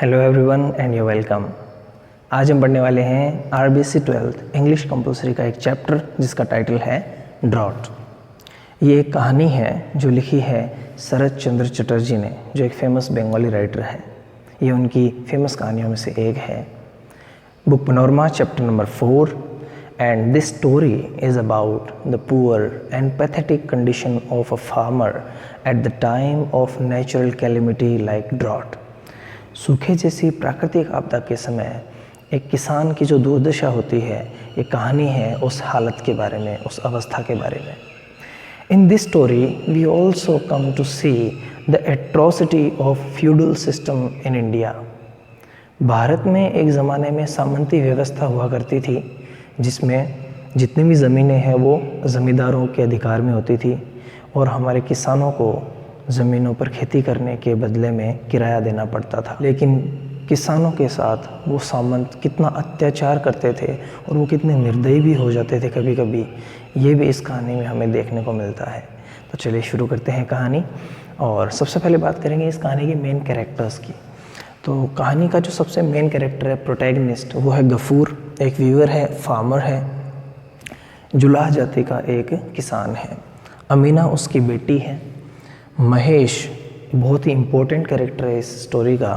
Hello everyone and you welcome. आज हम पढ़ने वाले हैं आरबीसी 12th इंग्लिश कंपलसरी का एक चैप्टर जिसका टाइटल है ड्रॉट। ये एक कहानी है जो लिखी है शरत चंद्र चटर्जी ने, जो एक फेमस बंगाली राइटर है। ये उनकी फेमस कहानियों में से एक है। Book panorama chapter number 4 and this story is about the poor and pathetic condition of a farmer at the time of natural calamity like drought। सूखे जैसी प्राकृतिक आपदा के समय एक किसान की जो दुर्दशा होती है, ये कहानी है उस हालत के बारे में, उस अवस्था के बारे में। In this story we also come to see the atrocity of feudal system in India. Bharat में एक ज़माने में सामंती व्यवस्था हुआ करती थी, जिसमें जितनी भी ज़मीनें हैं वो ज़मींदारों के अधिकार में होती थी और हमारे किसानों को ज़मीनों पर खेती करने के बदले में किराया देना पड़ता था। लेकिन किसानों के साथ वो सामंत कितना अत्याचार करते थे और वो कितने निर्दयी भी हो जाते थे कभी कभी, ये भी इस कहानी में हमें देखने को मिलता है। तो चलिए शुरू करते हैं कहानी। और सबसे पहले बात करेंगे इस कहानी के मेन कैरेक्टर्स की। तो कहानी का जो सबसे मेन कैरेक्टर है, प्रोटैगनिस्ट, वो है गफूर। एक वीवर है, फार्मर है, जुलाह जाति का एक किसान है। अमीना उसकी बेटी है। महेश बहुत ही इम्पोर्टेंट कैरेक्टर है इस स्टोरी का।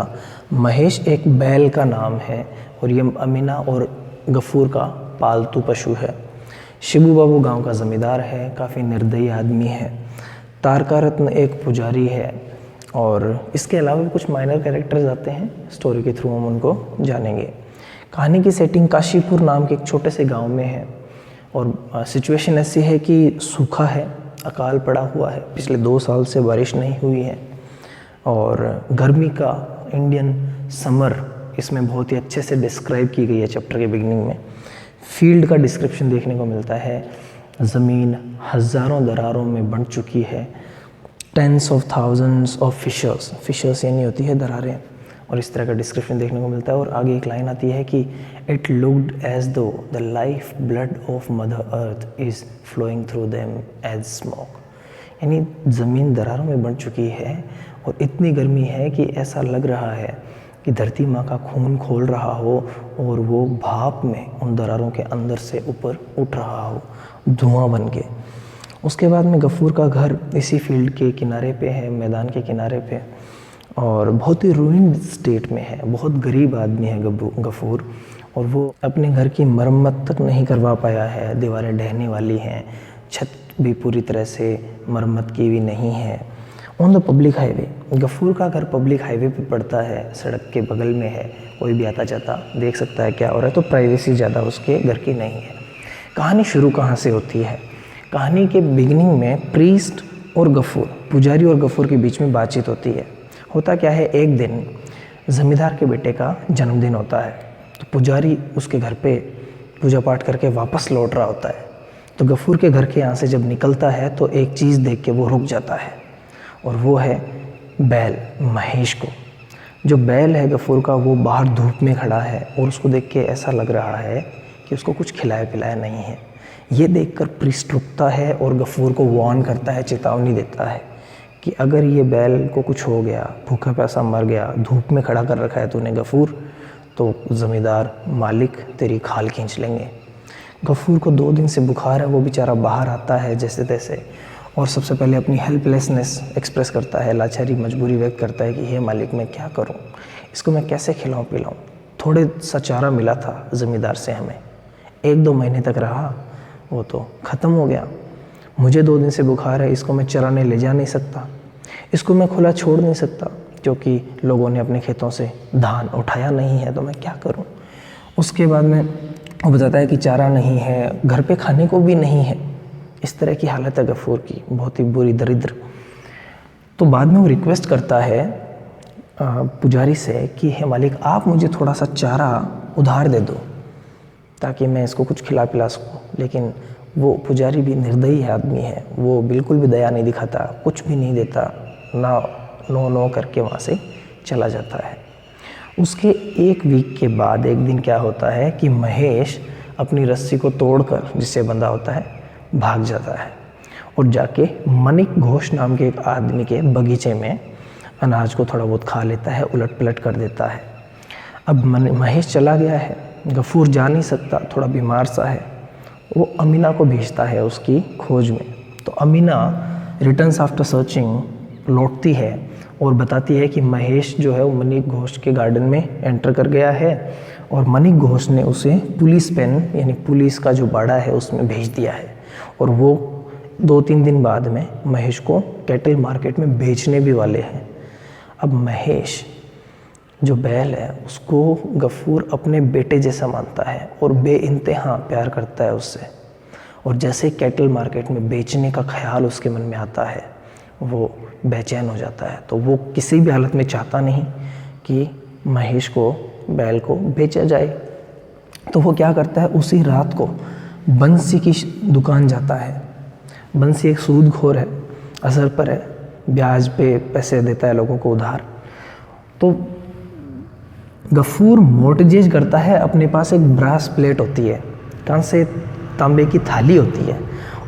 महेश एक बैल का नाम है और ये अमीना और गफूर का पालतू पशु है। शिबू बाबू गांव का ज़मींदार है, काफ़ी निर्दयी आदमी है। तारका रत्न एक पुजारी है और इसके अलावा भी कुछ माइनर कैरेक्टर्स आते हैं, स्टोरी के थ्रू हम उनको जानेंगे। कहानी की सेटिंग काशीपुर नाम के एक छोटे से गांव में है और सिचुएशन ऐसी है कि सूखा है, अकाल पड़ा हुआ है, पिछले 2 साल से बारिश नहीं हुई है और गर्मी का इंडियन समर इसमें बहुत ही अच्छे से डिस्क्राइब की गई है। चैप्टर के बिगिनिंग में फील्ड का डिस्क्रिप्शन देखने को मिलता है। ज़मीन हज़ारों दरारों में बंट चुकी है। Tens of thousands of fissures यानी होती है दरारें, और इस तरह का डिस्क्रिप्शन देखने को मिलता है। और आगे एक लाइन आती है कि it looked as though the life blood of mother earth is flowing through them as smoke. यानी ज़मीन दरारों में बन चुकी है और इतनी गर्मी है कि ऐसा लग रहा है कि धरती माँ का खून खोल रहा हो और वो भाप में उन दरारों के अंदर से ऊपर उठ रहा हो, धुआं बन के। उसके बाद में गफूर का घर इसी फील्ड के किनारे पे है, मैदान के किनारे पे, और बहुत ही रूइंड स्टेट में है। बहुत गरीब आदमी है गफूर और वो अपने घर की मरम्मत तक नहीं करवा पाया है। दीवारें ढहने वाली हैं, छत भी पूरी तरह से मरम्मत की भी नहीं है। On the public highway, Gafur का घर पब्लिक हाईवे पे पड़ता है, सड़क के बगल में है, कोई भी आता जाता देख सकता है क्या हो रहा है, तो प्राइवेसी ज़्यादा उसके घर की नहीं है। कहानी शुरू कहाँ से होती है? कहानी के बिगिनिंग में प्रीस्ट और गफूर, पुजारी और गफूर के बीच में बातचीत होती है। होता क्या है, एक दिन ज़मींदार के बेटे का जन्मदिन होता है, तो पुजारी उसके घर पे पूजा पाठ करके वापस लौट रहा होता है। तो गफूर के घर के यहाँ से जब निकलता है तो एक चीज़ देख के वो रुक जाता है और वो है बैल, महेश को। जो बैल है गफूर का, वो बाहर धूप में खड़ा है और उसको देख के ऐसा लग रहा है कि उसको कुछ खिलाया पिलाया नहीं है। ये देखकर प्रीस्ट रुकता है और गफूर को वार्न करता है, चेतावनी देता है कि अगर ये बैल को कुछ हो गया, भूखा प्यासा मर गया, धूप में खड़ा कर रखा है तूने गफूर, तो ज़मींदार मालिक तेरी खाल खींच लेंगे। गफूर को 2 दिन से बुखार है, वो बेचारा बाहर आता है जैसे तैसे और सबसे पहले अपनी हेल्पलेसनेस एक्सप्रेस करता है, लाचारी मजबूरी व्यक्त करता है कि हे मालिक मैं क्या करूं, इसको मैं कैसे खिलाऊं पिलाऊं। थोड़े सा चारा मिला था ज़मींदार से हमें, 1-2 महीने तक रहा, वो तो ख़त्म हो गया। मुझे 2 दिन से बुखार है, इसको मैं चराने ले जा नहीं सकता, इसको मैं खुला छोड़ नहीं सकता क्योंकि लोगों ने अपने खेतों से धान उठाया नहीं है, तो मैं क्या करूं। उसके बाद में वो बताता है कि चारा नहीं है, घर पे खाने को भी नहीं है। इस तरह की हालत है गफूर की, बहुत ही बुरी, दरिद्र। तो बाद में वो रिक्वेस्ट करता है पुजारी से कि हे मालिक आप मुझे थोड़ा सा चारा उधार दे दो ताकि मैं इसको कुछ खिला पिला सकूँ। लेकिन वो पुजारी भी निर्दयी आदमी है, वो बिल्कुल भी दया नहीं दिखाता, कुछ भी नहीं देता, ना नो करके वहाँ से चला जाता है। उसके 1 वीक के बाद एक दिन क्या होता है कि महेश अपनी रस्सी को तोड़कर, जिससे बंधा होता है, भाग जाता है और जाके मनिक घोष नाम के एक आदमी के बगीचे में अनाज को थोड़ा बहुत खा लेता है, उलट पलट कर देता है। अब महेश चला गया है, गफूर जा नहीं सकता, थोड़ा बीमार सा है। वो अमीना को भेजता है उसकी खोज में। तो अमीना रिटर्न्स आफ्टर सर्चिंग लौटती है और बताती है कि महेश जो है वो मणिक घोष के गार्डन में एंटर कर गया है और मणिक घोष ने उसे पुलिस पेन यानी पुलिस का जो बाड़ा है उसमें भेज दिया है और वो 2-3 दिन बाद में महेश को कैटल मार्केट में बेचने भी वाले हैं। अब महेश जो बैल है उसको गफूर अपने बेटे जैसा मानता है और बेइंतहा प्यार करता है उससे। और जैसे कैटल मार्केट में बेचने का ख्याल उसके मन में आता है वो बेचैन हो जाता है। तो वो किसी भी हालत में चाहता नहीं कि महेश को बैल को बेचा जाए। तो वो क्या करता है, उसी रात को बंसी की दुकान जाता है। बंसी एक सूदखोर है, असर पर है, ब्याज पे पैसे देता है लोगों को उधार। तो गफूर मोर्टगेज करता है, अपने पास एक ब्रास प्लेट होती है, कांसे तांबे की थाली होती है,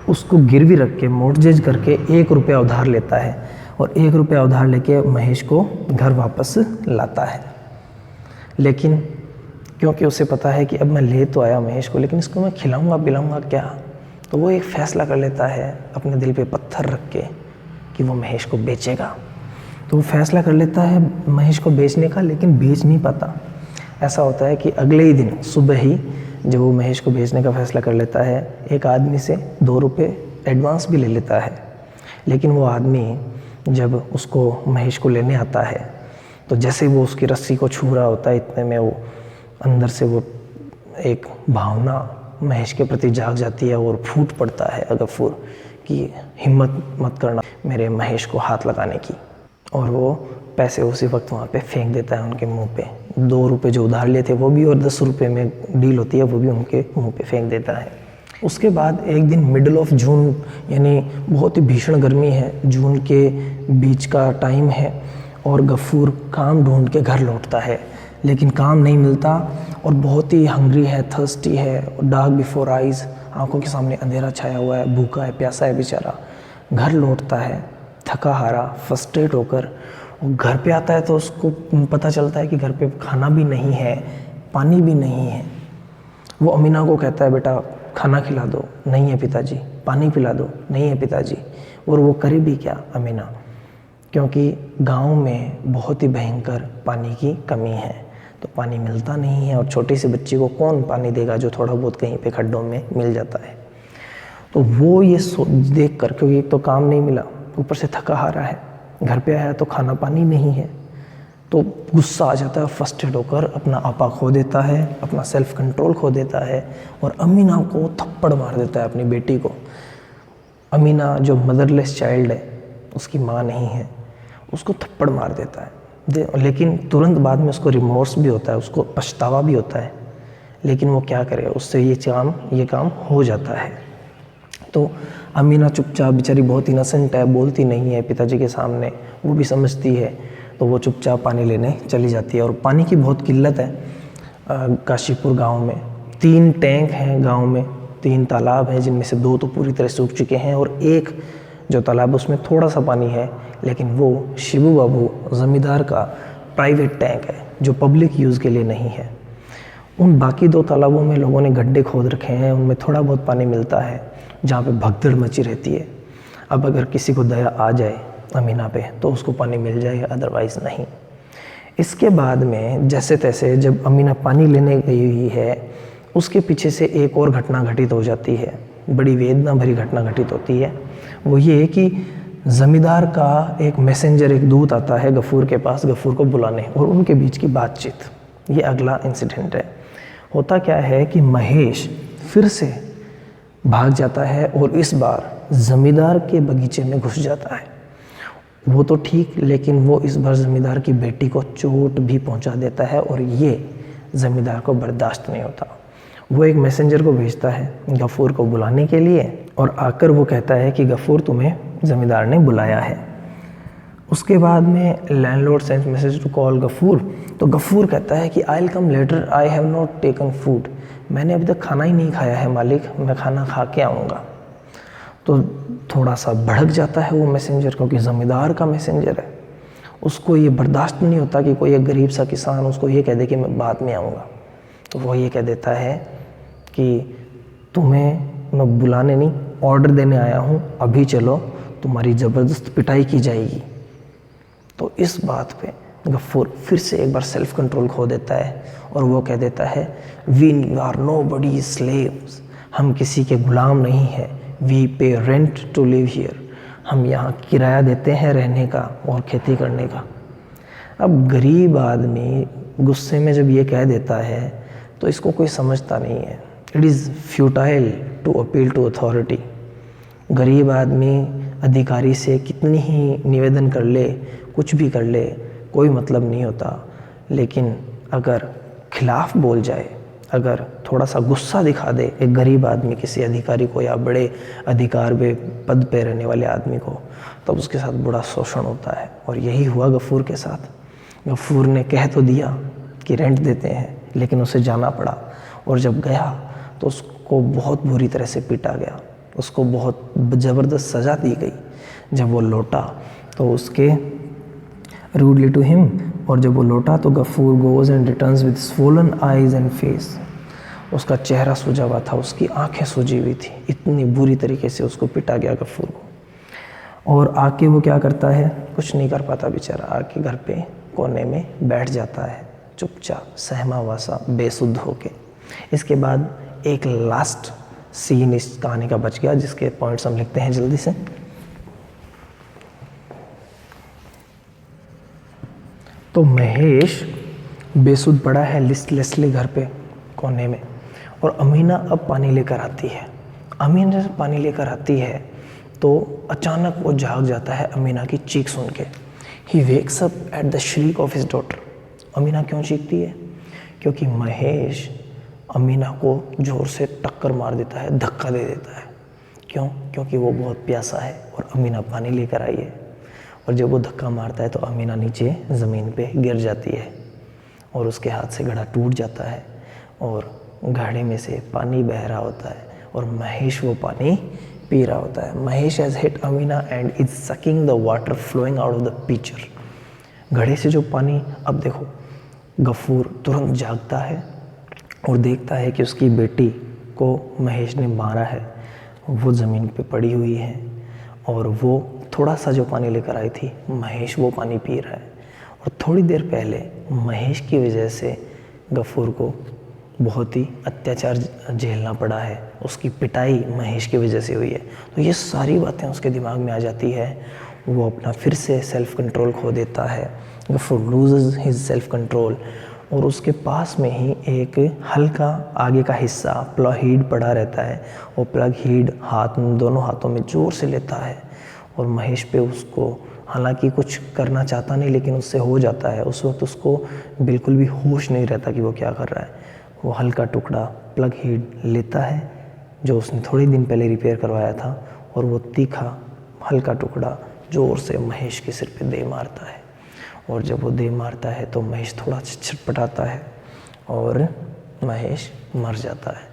उसको गिरवी रख के मोर्टगेज करके 1 रुपया उधार लेता है और 1 रुपया उधार लेके महेश को घर वापस लाता है। लेकिन क्योंकि उसे पता है कि अब मैं ले तो आया महेश को, लेकिन इसको मैं खिलाऊंगा पिलाऊंगा क्या, तो वो एक फ़ैसला कर लेता है अपने दिल पे पत्थर रख के कि वो महेश को बेचेगा। तो वो फैसला कर लेता है महेश को बेचने का, लेकिन बेच नहीं पाता। ऐसा होता है कि अगले ही दिन सुबह ही जब वो महेश को बेचने का फ़ैसला कर लेता है, एक आदमी से 2 रुपये एडवांस भी ले लेता है। लेकिन वो आदमी जब उसको महेश को लेने आता है तो जैसे वो उसकी रस्सी को छू रहा होता है, इतने में वो अंदर से वो एक भावना महेश के प्रति जाग जाती है और फूट पड़ता है गफूर कि हिम्मत मत करना मेरे महेश को हाथ लगाने की। और वो पैसे उसी वक्त वहाँ पे फेंक देता है उनके मुंह पे। 2 रुपये जो उधार लिए थे वो भी और 10 रुपये में डील होती है वो भी उनके मुंह पे फेंक देता है। उसके बाद एक दिन मिडल ऑफ जून यानी बहुत ही भीषण गर्मी है, जून के बीच का टाइम है और गफूर काम ढूंढ के घर लौटता है, लेकिन काम नहीं मिलता और बहुत ही हंग्री है, थर्स्टी है, डार्क बिफोर आइज़, आंखों के सामने अंधेरा छाया हुआ है, भूखा है, प्यासा है बेचारा। घर लौटता है थका हारा, फ्रस्ट्रेट होकर। और घर पे आता है तो उसको पता चलता है कि घर पे खाना भी नहीं है, पानी भी नहीं है। वो अमीना को कहता है बेटा खाना खिला दो, नहीं है पिताजी, पानी पिला दो, नहीं है पिताजी। और वो करे भी क्या अमीना, क्योंकि गांव में बहुत ही भयंकर पानी की कमी है, तो पानी मिलता नहीं है और छोटी सी बच्ची को कौन पानी देगा जो थोड़ा बहुत कहीं पे खड्डों में मिल जाता है। तो वो ये देख कर, क्योंकि एक तो काम नहीं मिला, ऊपर से थका हारा है, घर पे आया तो खाना पानी नहीं है, तो गुस्सा आ जाता है, फ्रस्ट्रेट होकर अपना आपा खो देता है, अपना सेल्फ कंट्रोल खो देता है और अमीना को थप्पड़ मार देता है अपनी बेटी को। अमीना जो मदरलेस चाइल्ड है, उसकी माँ नहीं है, उसको थप्पड़ मार देता है। लेकिन तुरंत बाद में उसको रिमोर्स भी होता है, उसको पछतावा भी होता है, लेकिन वो क्या करे, उससे ये काम हो जाता है। तो अमीना चुपचाप, बेचारी बहुत इनोसेंट है, बोलती नहीं है पिताजी के सामने, वो भी समझती है, तो वो चुपचाप पानी लेने चली जाती है। और पानी की बहुत किल्लत है काशीपुर गांव में। 3 टैंक हैं गांव में, 3 तालाब हैं, जिनमें से 2 तो पूरी तरह सूख चुके हैं और एक जो तालाब उसमें थोड़ा सा पानी है, लेकिन वो शिबू बाबू ज़मींदार का प्राइवेट टैंक है जो पब्लिक यूज़ के लिए नहीं है। उन बाकी 2 तालाबों में लोगों ने गड्ढे खोद रखे हैं, उनमें थोड़ा बहुत पानी मिलता है, जहाँ पे भगदड़ मची रहती है। अब अगर किसी को दया आ जाए अमीना पे तो उसको पानी मिल जाए, अदरवाइज़ नहीं। इसके बाद में जैसे तैसे जब अमीना पानी लेने गई हुई है, उसके पीछे से एक और घटना घटित हो जाती है, बड़ी वेदना भरी घटना घटित होती है। वो ये कि ज़मींदार का एक मैसेंजर, एक दूत आता है गफूर के पास, गफूर को बुलाने, और उनके बीच की बातचीत। ये अगला इंसिडेंट है। होता क्या है कि महेश फिर से भाग जाता है और इस बार ज़मींदार के बगीचे में घुस जाता है। वो तो ठीक, लेकिन वो इस बार ज़मींदार की बेटी को चोट भी पहुंचा देता है और ये ज़मींदार को बर्दाश्त नहीं होता। वो एक मैसेंजर को भेजता है गफूर को बुलाने के लिए और आकर वो कहता है कि गफूर तुम्हें ज़मींदार ने बुलाया है। उसके बाद में landlord sends message to call Gafur, तो गफूर कहता है कि I will come later, I have not taken food, मैंने अभी तक खाना ही नहीं खाया है मालिक, मैं खाना खा के आऊँगा। तो थोड़ा सा भड़क जाता है वो मैसेंजर, क्योंकि ज़मींदार का मैसेंजर है। उसको ये बर्दाश्त नहीं होता कि कोई एक गरीब सा किसान उसको ये कह दे कि मैं बाद में आऊँगा। तो वो ये कह देता है कि तुम्हें मैं बुलाने नहीं, ऑर्डर देने आया हूँ, अभी चलो, तुम्हारी ज़बरदस्त पिटाई की जाएगी। तो इस बात पे गफ्फूर फिर से एक बार सेल्फ कंट्रोल खो देता है और वो कह देता है, we are nobody slaves, हम किसी के गुलाम नहीं हैं, वी पे रेंट टू लिव हियर, हम यहाँ किराया देते हैं रहने का और खेती करने का। अब गरीब आदमी गुस्से में जब ये कह देता है तो इसको कोई समझता नहीं है। It is futile to appeal to authority. गरीब आदमी अधिकारी से कितनी ही निवेदन कर ले, कुछ भी कर ले, कोई मतलब नहीं होता। लेकिन अगर खिलाफ बोल जाए, अगर थोड़ा सा गुस्सा दिखा दे एक गरीब आदमी किसी अधिकारी को या बड़े अधिकार पे पद पे रहने वाले आदमी को, तब उसके साथ बड़ा शोषण होता है। और यही हुआ गफ्फूर के साथ। गफ्फूर ने कह तो दिया कि रेंट देते हैं, लेकिन उसे जाना पड़ा। और जब गया तो उसको बहुत बुरी तरह से पीटा गया, उसको बहुत ज़बरदस्त सज़ा दी गई। जब वो लौटा तो उसके रूडली टू हिम, और जब वो लौटा तो Gaffur goes and returns with swollen eyes and face. उसका चेहरा सूजा हुआ था, उसकी आंखें सूजी हुई थी, इतनी बुरी तरीके से उसको पिटा गया गफ्फूर को। और आके वो क्या करता है, कुछ नहीं कर पाता बेचारा, आके घर पे कोने में बैठ जाता है चुपचाप, सहमा हुआ सा, बेसुध होके। इसके बाद एक लास्ट सीन इस कहानी का बच गया, जिसके पॉइंट्स हम लिखते हैं जल्दी से। तो महेश बेसुध पड़ा है लिस्टलेसली घर पे कोने में, और अमीना अब पानी लेकर आती है। अमीना जब पानी लेकर आती है तो अचानक वो जाग जाता है अमीना की चीख सुन के। He wakes up at the श्रीक of his daughter. Amina क्यों चीखती है? क्योंकि महेश अमीना को जोर से टक्कर मार देता है, धक्का दे देता है। क्यों? क्योंकि वो बहुत प्यासा है और अमीना पानी लेकर आई है। और जब वो धक्का मारता है तो अमीना नीचे ज़मीन पे गिर जाती है और उसके हाथ से घड़ा टूट जाता है और घड़े में से पानी बह रहा होता है और महेश वो पानी पी रहा होता है। Mahesh has hit Amina and is sucking the water flowing out of the pitcher. घड़े से जो पानी, अब देखो, गफ्फूर तुरंत जागता है और देखता है कि उसकी बेटी को महेश ने मारा है। वो ज़मीन पे पड़ी हुई है और वो थोड़ा सा जो पानी लेकर आई थी, महेश वो पानी पी रहा है। और थोड़ी देर पहले महेश की वजह से गफ्फूर को बहुत ही अत्याचार झेलना पड़ा है, उसकी पिटाई महेश की वजह से हुई है। तो ये सारी बातें उसके दिमाग में आ जाती है। वो अपना फिर से सेल्फ कंट्रोल खो देता है। Ghafoor loses his self control और उसके पास में ही एक हल्का आगे का हिस्सा प्लग हीड पड़ा रहता है। वो प्लग हीड दोनों हाथों में ज़ोर से लेता है और महेश पे उसको, हालांकि कुछ करना चाहता नहीं लेकिन उससे हो जाता है। उस वक्त उसको बिल्कुल भी होश नहीं रहता कि वो क्या कर रहा है। वो हल्का टुकड़ा प्लग हीड लेता है जो उसने थोड़े दिन पहले रिपेयर करवाया था और वो तीखा हल्का टुकड़ा ज़ोर से महेश के सिर पे दे मारता है। और जब वो दे मारता है तो महेश थोड़ा छटपटाता है और महेश मर जाता है।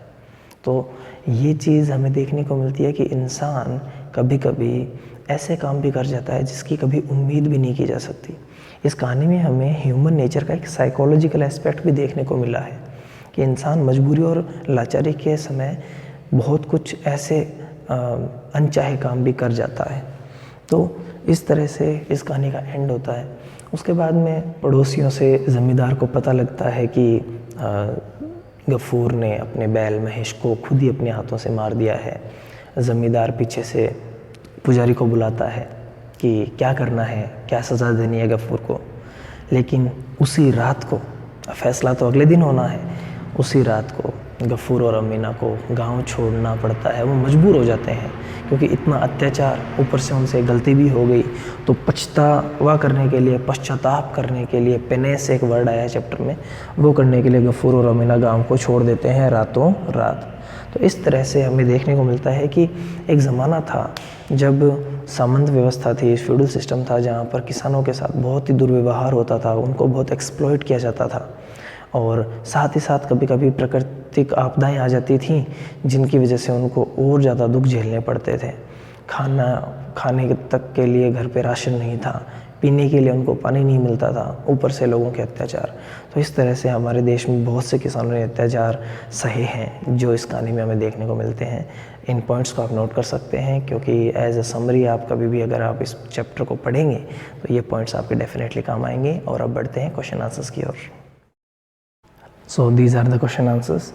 तो ये चीज़ हमें देखने को मिलती है कि इंसान कभी कभी ऐसे काम भी कर जाता है जिसकी कभी उम्मीद भी नहीं की जा सकती। इस कहानी में हमें ह्यूमन नेचर का एक साइकोलॉजिकल एस्पेक्ट भी देखने को मिला है कि इंसान मजबूरी और लाचारी के समय बहुत कुछ ऐसे अनचाहे काम भी कर जाता है। तो इस तरह से इस कहानी का एंड होता है। उसके बाद में पड़ोसियों से ज़मींदार को पता लगता है कि गफ्फूर ने अपने बैल महेश को खुद ही अपने हाथों से मार दिया है। ज़मींदार पीछे से पुजारी को बुलाता है कि क्या करना है, क्या सज़ा देनी है गफ्फूर को। लेकिन उसी रात को, फैसला तो अगले दिन होना है, उसी रात को गफ्फूर और अमीना को गांव छोड़ना पड़ता है। वो मजबूर हो जाते हैं क्योंकि इतना अत्याचार, ऊपर से उनसे गलती भी हो गई। तो पछतावा करने के लिए, पश्चाताप करने के लिए, पेनेस एक वर्ड आया है चैप्टर में, वो करने के लिए गफ्फूर और अमीना गांव को छोड़ देते हैं रातों रात। तो इस तरह से हमें देखने को मिलता है कि एक ज़माना था जब सामंत व्यवस्था थी, फ्यूडल सिस्टम था, जहाँ पर किसानों के साथ बहुत ही दुर्व्यवहार होता था, उनको बहुत एक्सप्लॉइट किया जाता था। और साथ ही साथ कभी कभी प्राकृतिक आपदाएं आ जाती थीं जिनकी वजह से उनको और ज़्यादा दुख झेलने पड़ते थे। खाने तक के लिए घर पे राशन नहीं था, पीने के लिए उनको पानी नहीं मिलता था, ऊपर से लोगों के अत्याचार। तो इस तरह से हमारे देश में बहुत से किसानों ने अत्याचार सहे हैं जो इस कहानी में हमें देखने को मिलते हैं। इन पॉइंट्स को आप नोट कर सकते हैं, क्योंकि एज अ समरी आप कभी भी अगर आप इस चैप्टर को पढ़ेंगे तो ये पॉइंट्स आपके डेफिनेटली काम आएंगे। और अब बढ़ते हैं क्वेश्चन आंसर्स की ओर। So these are the question answers.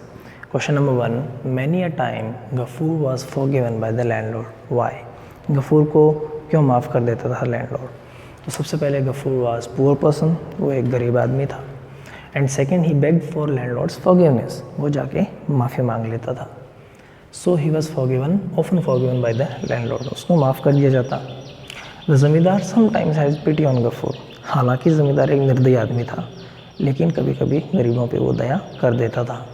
Question number 1, many a time Gafoor was forgiven by the landlord, why? Gafoor को क्यों माफ़ कर देता था लैंडलॉर्ड? तो सबसे पहले गफूर वॉज पुअर पर्सन, वो एक गरीब आदमी था। And second, he begged for landlord's forgiveness, वो जाके माफ़ी मांग लेता था। So he was forgiven, often forgiven by the landlord, उसको माफ़ कर दिया जाता। The zamindar sometimes has pity on Gafoor, हालांकि ज़मींदार एक निर्दयी आदमी था, लेकिन कभी कभी गरीबों पे वो दया कर देता था।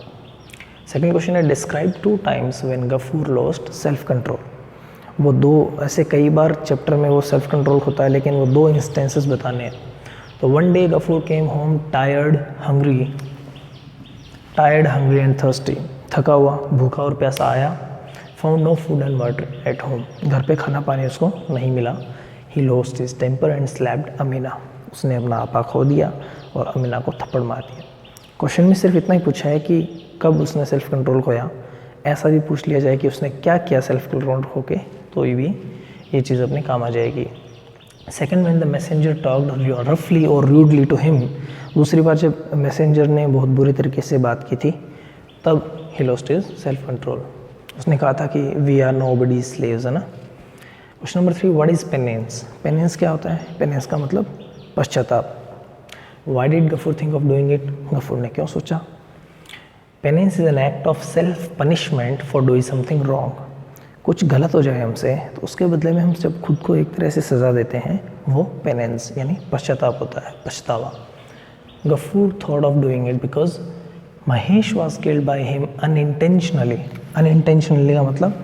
सेकेंड क्वेश्चन है, describe 2 times when Gafur lost self control. वो 2 ऐसे कई बार चैप्टर में वो सेल्फ कंट्रोल होता है, लेकिन वो 2 इंस्टेंसेस बताने हैं। तो one day Gafur came home tired hungry and thirsty, थका हुआ, भूखा और प्यासा आया। Found no food and water at home, घर पे खाना पानी उसको नहीं मिला। He lost his temper and slapped Amina, उसने अपना आपा खो दिया और अमीना को थप्पड़ मार दिया। क्वेश्चन में सिर्फ इतना ही पूछा है कि कब उसने सेल्फ कंट्रोल खोया। ऐसा भी पूछ लिया जाए कि उसने क्या किया सेल्फ कंट्रोल खो के, तो ये चीज़ अपने काम आ जाएगी। Second, when the messenger talked रफली और रूडली टू हिम, दूसरी बार जब मैसेंजर ने बहुत बुरी तरीके से बात की थी तब ही लॉस्ट हिज सेल्फ कंट्रोल। उसने कहा था कि वी आर नोबडी स्लेव्स, है ना। Question number 3, what is penance? Penance क्या होता है? पेनेंस का मतलब पश्चाताप। Why did Gafur think of doing it? Gafur ने क्यों सोचा? Penance is an act of self punishment for doing something wrong. कुछ गलत हो जाए हमसे तो उसके बदले में हम जब खुद को एक तरह से सज़ा देते हैं, वो पेनेंस यानी पश्चाताप होता है, पछतावा। Gafur thought of doing it because Mahesh was killed by him unintentionally. Unintentionally का मतलब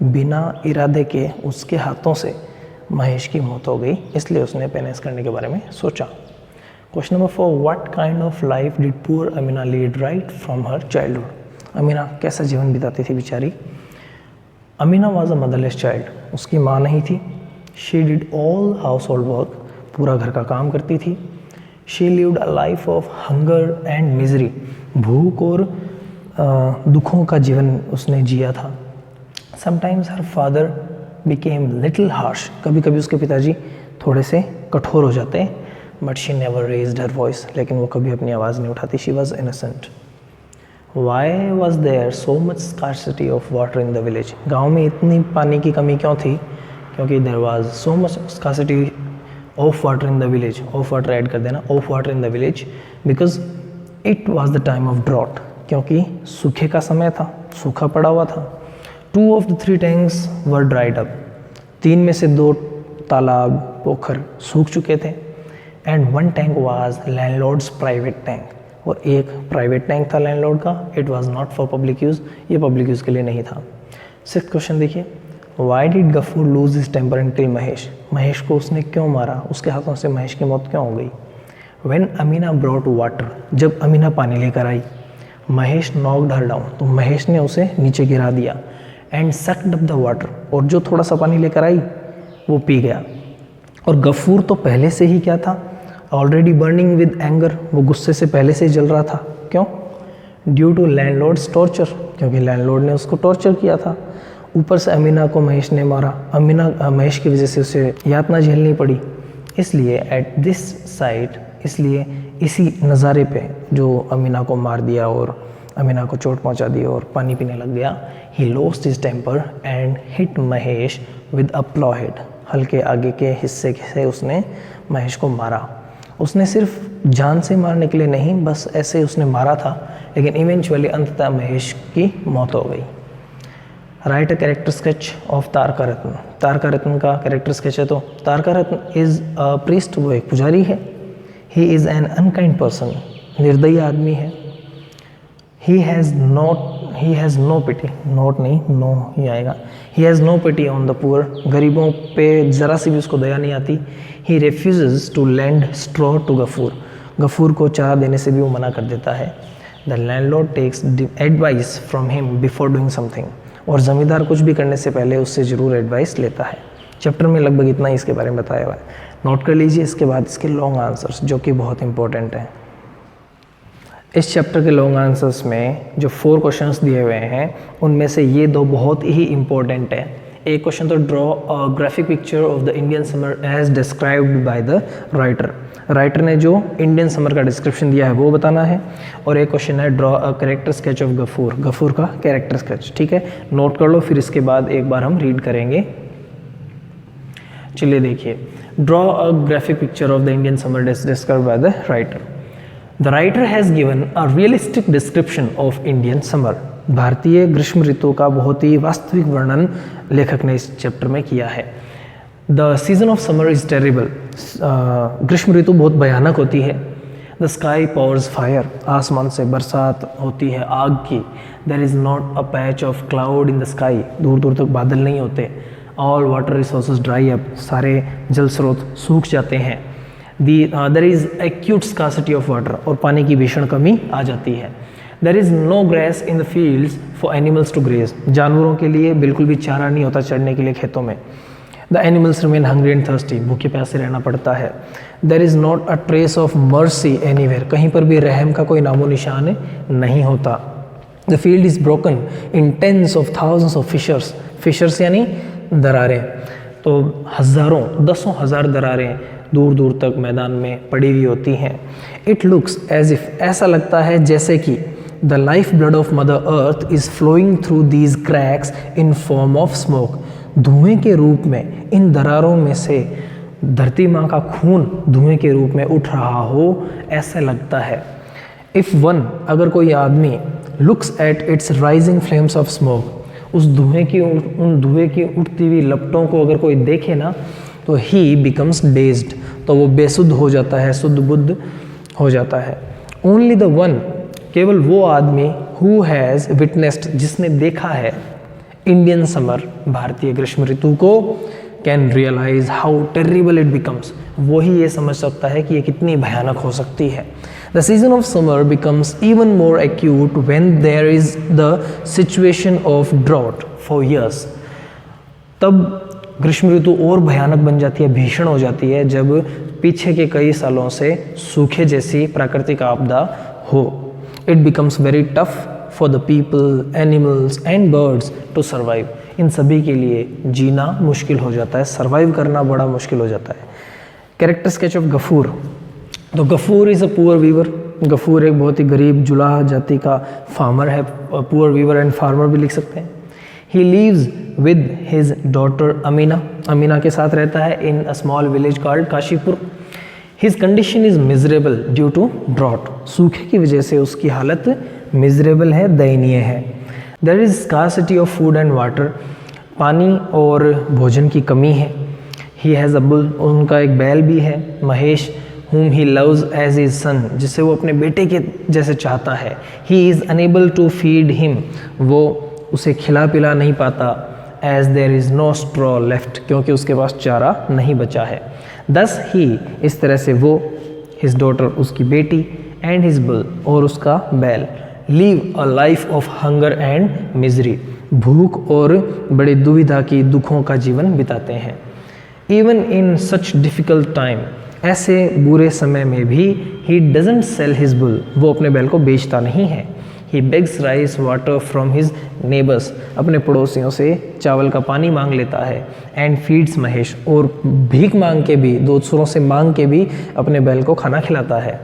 बिना इरादे के उसके हाथों से महेश की मौत हो गई, इसलिए उसने पेनेंस करने के बारे में सोचा। Question number 4, what kind of life did poor Amina lead right from her childhood? Amina कैसा जीवन बिताती थी बेचारी? अमीना वॉज अ मदरलेस चाइल्ड, उसकी माँ नहीं थी। She did all house hold work, पूरा घर का काम करती थी। She lived a life of hunger and misery, भूख और दुखों का जीवन उसने जिया था। Sometimes her father became little harsh, कभी कभी उसके पिताजी थोड़े से कठोर हो जाते, but she never raised her voice, लेकिन वो कभी अपनी आवाज़ नहीं उठाती। She was innocent. Why was there so much scarcity of water in the village? गाँव में इतनी पानी की कमी क्यों थी? क्योंकि there was so much scarcity of water in the village, of water add कर देना, of water in the village, because it was the time of drought, क्योंकि सूखे का समय था, सूखा पड़ा हुआ था। 2 of the 3 tanks were dried up, 3 में से 2 तालाब पोखर सूख चुके थे। And 1 tank was landlord's private tank, और एक प्राइवेट टैंक था लैंडलॉर्ड का। It was not for public use, ये पब्लिक यूज़ के लिए नहीं था। 6th क्वेश्चन देखिए, why did Gafur lose his temper and kill Mahesh? Mahesh को उसने क्यों मारा? उसके हाथों से महेश की मौत क्यों हो गई? व्हेन अमीना ब्रॉट वाटर, जब अमीना पानी लेकर आई, महेश नॉक्ड हर डाउन, तो महेश ने उसे नीचे गिरा दिया। And sucked up the water, और जो थोड़ा सा पानी लेकर आई वो पी गया। और गफूर तो पहले से ही क्या था? ऑलरेडी बर्निंग विद एंगर, वो गुस्से से पहले से ही जल रहा था। क्यों? ड्यू टू लैंडलॉर्ड्स टॉर्चर, क्योंकि लैंडलॉर्ड ने उसको टॉर्चर किया था। ऊपर से अमीना को महेश ने मारा, महेश की वजह से उसे यातना झेलनी पड़ी। इसलिए एट दिस साइट, इसलिए इसी नज़ारे पे जो अमीना को मार दिया और अमीना को चोट पहुंचा दी और पानी पीने लग गया, he lost his temper and hit Mahesh with a plough head, हल्के आगे के हिस्से से उसने महेश को मारा। उसने सिर्फ जान से मारने के लिए नहीं, बस ऐसे उसने मारा था, लेकिन इवेंचुअली अंततः महेश की मौत हो गई। Right a character sketch of तारका रत्न। तारका रत्न का कैरेक्टर स्केच है। तो तारका रत्न इज़ अ प्रीस्ट, वो एक पुजारी है। He is an unkind person, निर्दयी आदमी है। He has no pity, note नहीं नो ही आएगा। He has no pity on the poor, गरीबों पे ज़रा सी भी उसको दया नहीं आती। He refuses to lend straw to Gafoor, Gafoor को चारा देने से भी वो मना कर देता है। The landlord takes advice from him before doing something, और ज़मींदार कुछ भी करने से पहले उससे ज़रूर एडवाइस लेता है। चैप्टर में लगभग इतना ही इसके बारे में बताया हुआ है। नोट कर लीजिए। इसके बाद इसके लॉन्ग आंसर्स जो कि बहुत इंपॉर्टेंट हैं। इस चैप्टर के लॉन्ग आंसर्स में जो 4 क्वेश्चंस दिए हुए हैं उनमें से ये 2 बहुत ही इंपॉर्टेंट हैं। एक क्वेश्चन तो draw a graphic picture of the Indian summer as described by the writer. Writer ने जो इंडियन समर का डिस्क्रिप्शन दिया है वो बताना है। और एक क्वेश्चन है draw a character sketch of Gafur, Gafur का कैरेक्टर स्केच। ठीक है, नोट कर लो, फिर इसके बाद एक बार हम रीड करेंगे। चलिए देखिए, draw a graphic picture of the Indian summer described by the writer. The writer has given a realistic description of Indian summer. भारतीय ग्रीष्म ऋतु का बहुत ही वास्तविक वर्णन लेखक ने इस चैप्टर में किया है। The season of summer is terrible. ग्रीष्म ऋतु बहुत भयानक होती है। The sky pours fire. आसमान से बरसात होती है आग की। There is not a patch of cloud in the sky. दूर दूर तक बादल नहीं होते। All water resources dry up. सारे जल स्रोत सूख जाते हैं। There is acute scarcity of water. और पानी की भीषण कमी आ जाती है। There is no grass in the fields for animals to graze. जानवरों के लिए बिल्कुल भी चारा नहीं होता चढ़ने के लिए खेतों में। The animals remain hungry and thirsty. भूखे प्यासे रहना पड़ता है। There is not a trace of mercy anywhere. कहीं पर भी रहम का कोई नामो निशान नहीं होता। The field is broken in tens of thousands of fissures. Fissures यानी दरारें। तो हज़ारों, 10,000 दरारें दूर दूर तक मैदान में पड़ी हुई होती हैं। It looks as if. ऐसा लगता है जैसे कि the life blood of mother earth is flowing through these cracks in form of smoke. धुएं के रूप में इन दरारों में से धरती माँ का खून धुएं के रूप में उठ रहा हो, ऐसा लगता है। इफ़ वन, अगर कोई आदमी looks at its rising flames of smoke, उस धुएं की उन धुएं की उठती हुई लपटों को अगर कोई देखे ना, तो ही बिकम्स डेज्ड, तो वो बेसुध हो जाता है, शुद्ध बुद्ध हो जाता है। ओनली द वन, केवल वो आदमी हु हैज़ विटनेस्ड, जिसने देखा है इंडियन समर, भारतीय ग्रीष्म ऋतु को, can realise how terrible it becomes, वो ही ये समझ सकता है कि ये कितनी भयानक हो सकती है। The season of summer becomes even more acute when there is the situation of drought for years. तब ग्रीष्म ऋतु और भयानक बन जाती है, भीषण हो जाती है, जब पीछे के कई सालों से सूखे जैसी प्राकृतिक आपदा हो। It becomes very tough for the people, animals and birds to survive. इन सभी के लिए जीना मुश्किल हो जाता है, सर्वाइव करना बड़ा मुश्किल हो जाता है। Character sketch of Gafoor. तो Gafoor is a poor weaver. Gafoor एक बहुत ही गरीब जुलाह जाति का फार्मर है। पुअर वीवर एंड फार्मर भी लिख सकते हैं। He lives with his daughter Amina. Amina के साथ रहता है in a small village called Kashipur. His condition is miserable due to drought. सूखे की वजह से उसकी हालत मिजरेबल है, दयनीय है। There is scarcity of food and water. पानी और भोजन की कमी है। He has a bull. उनका एक बैल भी है, Mahesh, whom he loves as his son, जिसे वो अपने बेटे के जैसे चाहता है। He is unable to feed him, वो उसे खिला पिला नहीं पाता। As there is no straw left, क्योंकि उसके पास चारा नहीं बचा है। Thus he, इस तरह से वो, his daughter, उसकी बेटी, and his bull, और उसका बैल, live a life of hunger and misery, भूख और बड़ी दुविधा की दुखों का जीवन बिताते हैं। Even in such difficult time, ऐसे बुरे समय में भी he doesn't sell his bull, वो अपने बैल को बेचता नहीं है। He begs rice water from his neighbours, अपने पड़ोसियों से चावल का पानी मांग लेता है। एंड फीड्स महेश, और भीख मांग के भी, दूसरों से मांग के भी अपने बैल को खाना खिलाता है।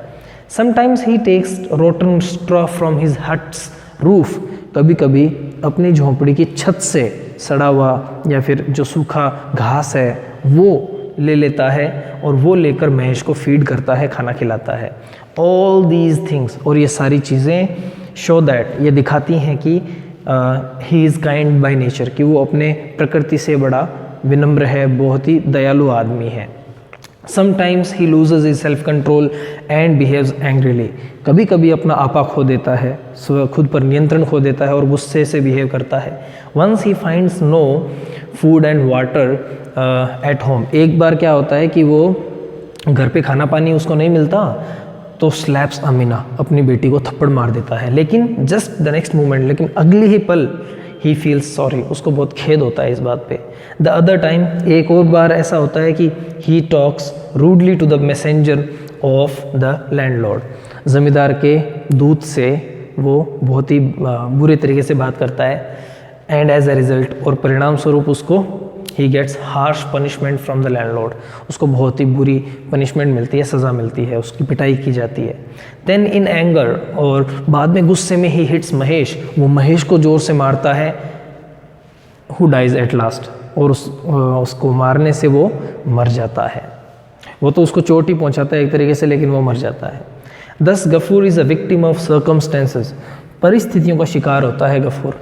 Sometimes he takes rotten straw from his hut's roof, कभी कभी अपनी झोंपड़ी की छत से सड़ा हुआ या फिर जो सूखा घास है वो ले लेता है, और वो लेकर महेश को फीड करता है, खाना खिलाता है। ऑल दीज थिंग्स, और ये सारी चीज़ें शो दैट, ये दिखाती हैं कि he is kind by nature, कि वो अपने प्रकृति से बड़ा विनम्र है, बहुत ही दयालु आदमी है। Sometimes he loses his self control and behaves angrily, कभी कभी अपना आपा खो देता है, खुद पर नियंत्रण खो देता है और गुस्से से बिहेव करता है। Once he finds no food and water at home, एक बार क्या होता है कि वो घर पे खाना पानी उसको नहीं मिलता, तो स्लैप्स अमीना, अपनी बेटी को थप्पड़ मार देता है। लेकिन जस्ट द नेक्स्ट मोमेंट, लेकिन अगले ही पल, ही फील्स सॉरी, उसको बहुत खेद होता है इस बात पे। द अदर टाइम, एक और बार ऐसा होता है कि he talks rudely to the messenger of the landlord, ज़मींदार के दूत से वो बहुत ही बुरे तरीके से बात करता है। एंड एज अ रिजल्ट, और परिणाम स्वरूप उसको he gets harsh punishment from the landlord, उसको बहुत ही बुरी पनिशमेंट मिलती है, सज़ा मिलती है, उसकी पिटाई की जाती है। देन इन एंगर, और बाद में गुस्से में ही हिट्स महेश, वो महेश को ज़ोर से मारता है। हु डाइज एट लास्ट, और उसको मारने से वो मर जाता है। वो तो उसको चोट ही पहुँचाता है एक तरीके से, लेकिन वो मर जाता है। Thus Gafoor is a victim of circumstances, परिस्थितियों का शिकार होता है Gafoor.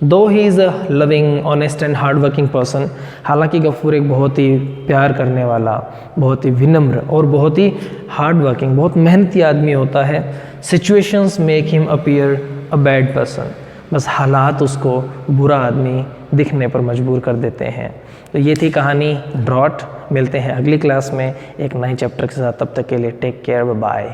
Though he is a loving, honest and hard working person, हालांकि गफूर एक बहुत ही प्यार करने वाला, बहुत ही विनम्र और बहुत ही हार्ड वर्किंग, बहुत मेहनती आदमी होता है। Situations make him appear a bad person, बस हालात उसको बुरा आदमी दिखने पर मजबूर कर देते हैं। तो ये थी कहानी ड्रॉट। मिलते हैं अगली क्लास में एक नए चैप्टर के साथ, तब तक के लिए टेक केयर, बाय।